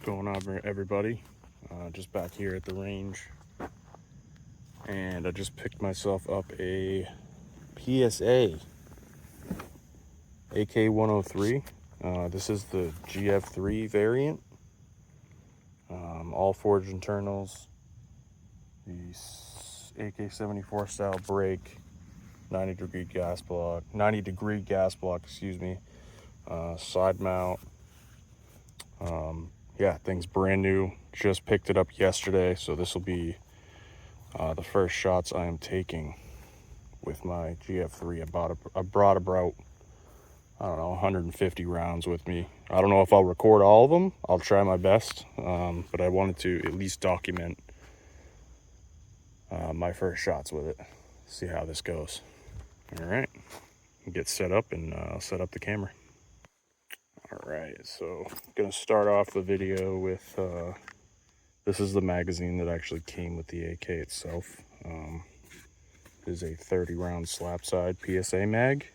going on, everybody? Just back here at the range, and I just picked myself up a PSA AK103. This is the GF3 variant. All forged internals. The AK-74 style brake, 90-degree gas block, excuse me. Side mount. Yeah, thing's brand new. Just picked it up yesterday, so this will be the first shots I am taking with my GF3. I brought about, I don't know, 150 rounds with me. I don't know if I'll record all of them. I'll try my best, but I wanted to at least document my first shots with it. See how this goes. All right, get set up and set up the camera. All right, so I'm gonna start off the video with this is the magazine that actually came with the AK itself. It is a 30 round slap side PSA mag.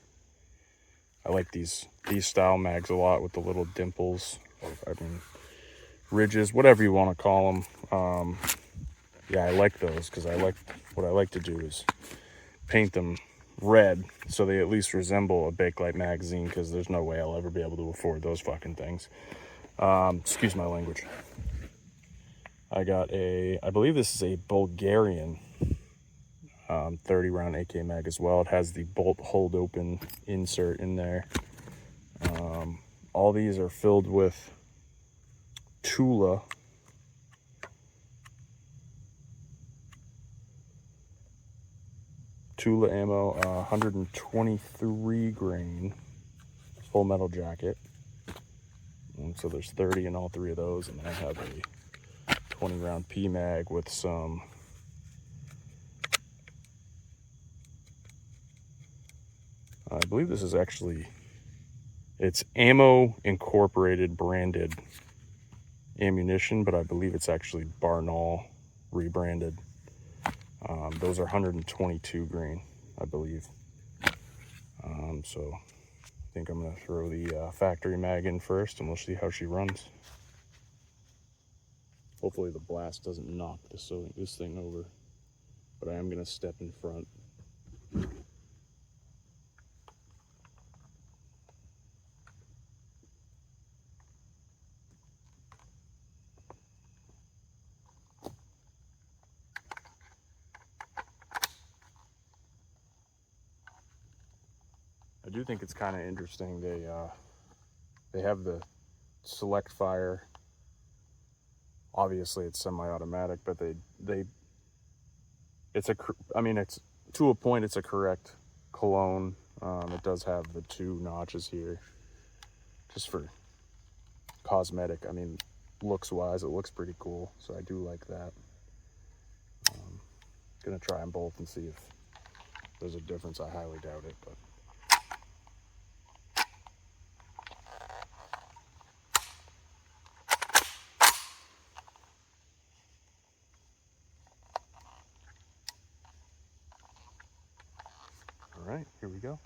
I like these style mags a lot with the little dimples, ridges, whatever you want to call them. Yeah, I like those because what I like to do is paint them red so they at least resemble a Bakelite magazine, because there's no way I'll ever be able to afford those fucking things. Excuse my language. I got I believe this is a Bulgarian 30 round AK mag as well. It has the bolt hold open insert in there. All these are filled with Tula ammo, 123 grain full metal jacket. And so there's 30 in all three of those, and then I have a 20 round P mag with some I believe this is actually, it's Ammo Incorporated branded ammunition, but I believe it's actually Barnaul rebranded. Those are 122 grain, I believe. So I think I'm gonna throw the factory mag in first, and we'll see how she runs. Hopefully the blast doesn't knock this thing over, but I am gonna step in front. I do think it's kind of interesting. They have the select fire. Obviously, it's semi-automatic, but it's to a point. It's a correct cologne. It does have the 2 notches here, just for cosmetic. I mean, looks-wise, it looks pretty cool. So I do like that. Gonna try them both and see if there's a difference. I highly doubt it, but. All right, here we go.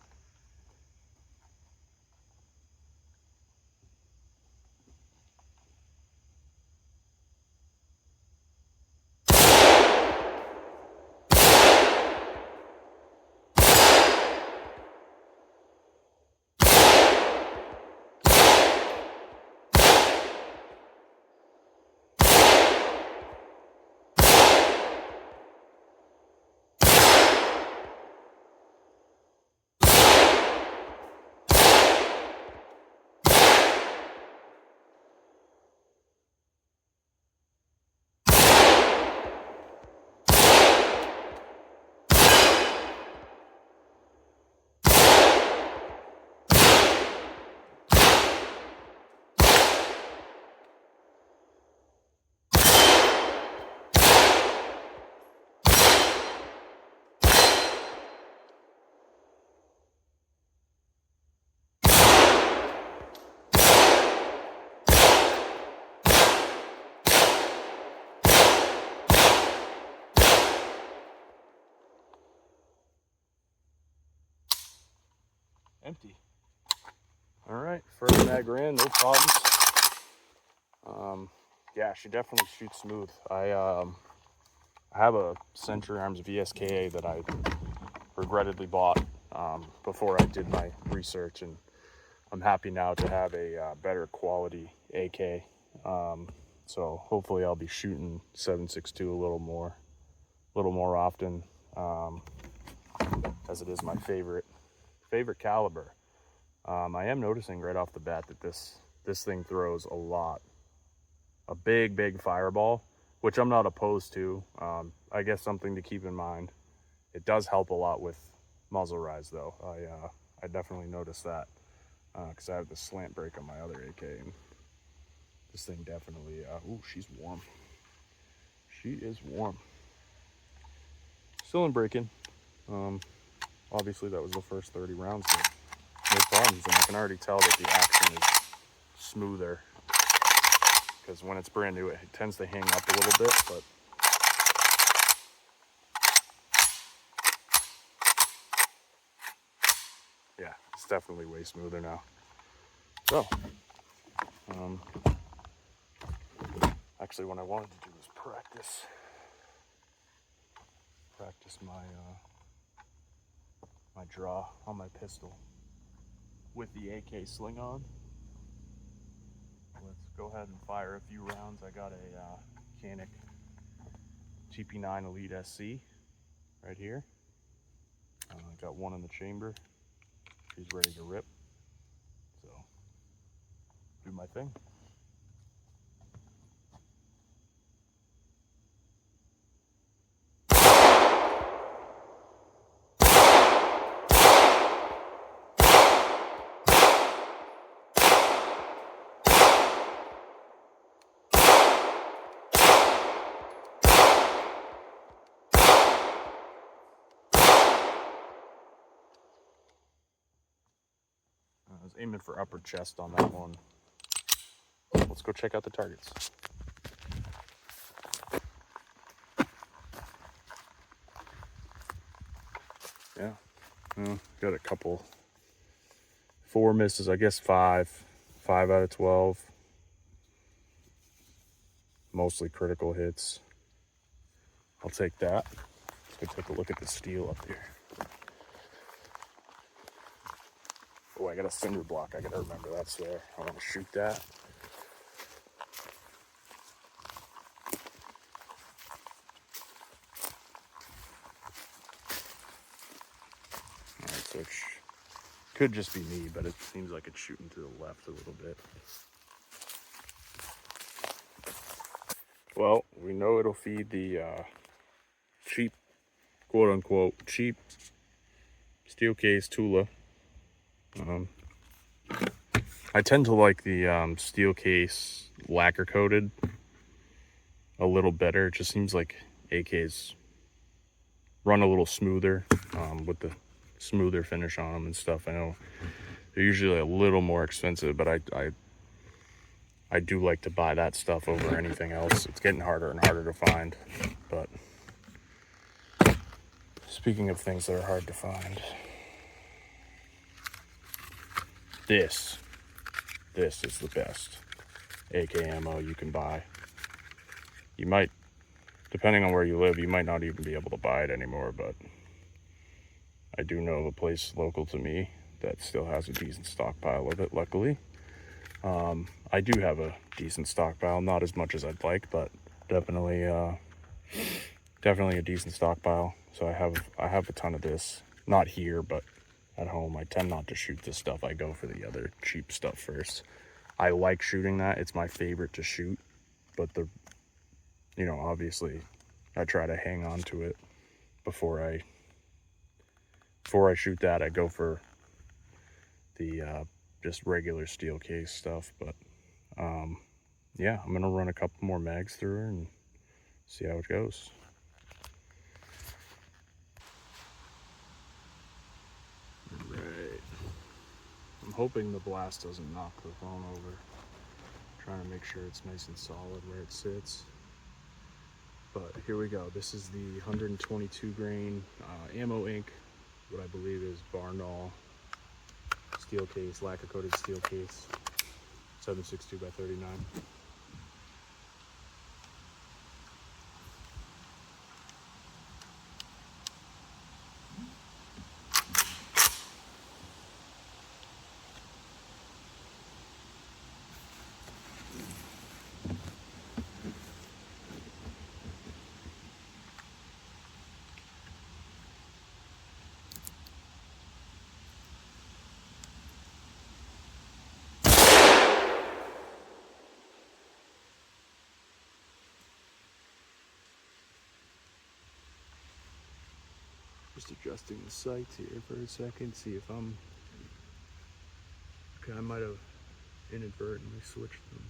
Empty. All right, first mag ran, no problems. Yeah, she definitely shoots smooth. I have a Century Arms VSKA that I regrettably bought before I did my research, and I'm happy now to have a better quality AK. So hopefully I'll be shooting 7.62 a little more often, as it is my favorite caliber. I am noticing right off the bat that this thing throws a big fireball, which I'm not opposed to. I guess something to keep in mind. It does help a lot with muzzle rise, though. I definitely noticed that because I have the slant brake on my other AK, and this thing definitely. Ooh, she's warm. She is warm. Still in braking. Obviously that was the first 30 rounds, so no problems, and I can already tell that the action is smoother, because when it's brand new it tends to hang up a little bit, but yeah, it's definitely way smoother now. So actually what I wanted to do was practice my draw on my pistol with the AK sling on. Let's go ahead and fire a few rounds. I got a Canik GP9 Elite SC right here. Got one in the chamber. She's ready to rip. So, do my thing. I was aiming for upper chest on that one. Let's go check out the targets. Yeah, got a couple, 4 misses, I guess 5 out of 12. Mostly critical hits. I'll take that. Let's go take a look at the steel up here. Oh, I got a cinder block. I gotta remember that's there. I want to shoot that. All right, so it could just be me, but it seems like it's shooting to the left a little bit. Well, we know it'll feed the cheap, quote unquote, cheap steel case Tula. I tend to like the steel case lacquer coated a little better. It just seems like AKs run a little smoother with the smoother finish on them and stuff. I know they're usually a little more expensive, but I do like to buy that stuff over anything else. It's getting harder and harder to find. But speaking of things that are hard to find, this is the best AK ammo you can buy. You might, depending on where you live, you might not even be able to buy it anymore, but I do know a place local to me that still has a decent stockpile of it, luckily. I do have a decent stockpile, not as much as I'd like, but definitely a decent stockpile. So I have a ton of this, not here, but at home. I tend not to shoot this stuff. I go for the other cheap stuff first. I like shooting that. It's my favorite to shoot, but obviously I try to hang on to it before I shoot that. I go for the just regular steel case stuff, but yeah, I'm gonna run a couple more mags through her and see how it goes. All right, I'm hoping the blast doesn't knock the phone over. Trying to make sure it's nice and solid where it sits. But here we go. This is the 122 grain Ammo Inc., what I believe is Barnaul steel case, lacquer coated steel case, 7.62 by 39. Just adjusting the sights here for a second, see if I'm... Okay, I might have inadvertently switched them.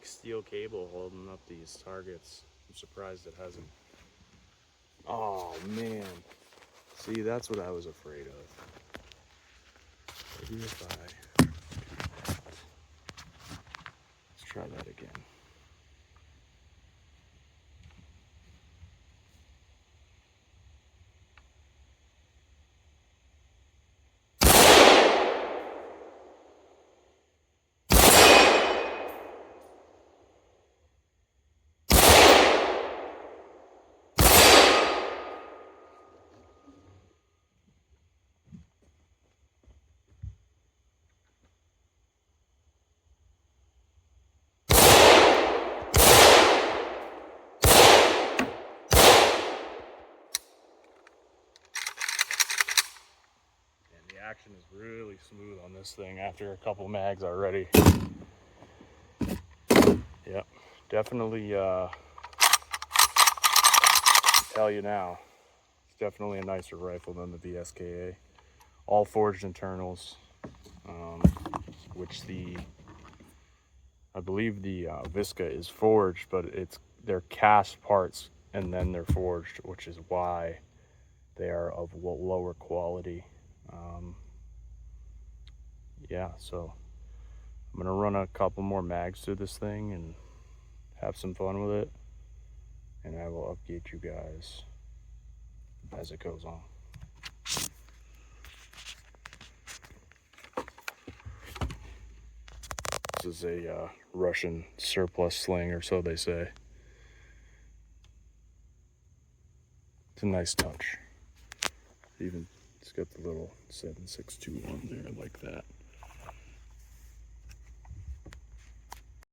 Steel cable holding up these targets. I'm surprised it hasn't. Oh man. See, that's what I was afraid of. Maybe if I do that. Let's try that again. Action is really smooth on this thing after a couple mags already. Yep, definitely tell you now, it's definitely a nicer rifle than the VSKA. All forged internals, which I believe the Visca is forged, but they're cast parts and then they're forged, which is why they are of lower quality. Yeah, so I'm gonna run a couple more mags through this thing and have some fun with it, and I will update you guys as it goes on. This is a Russian surplus sling, or so they say. It's a nice touch. Even it's got the little 7.62 on there like that.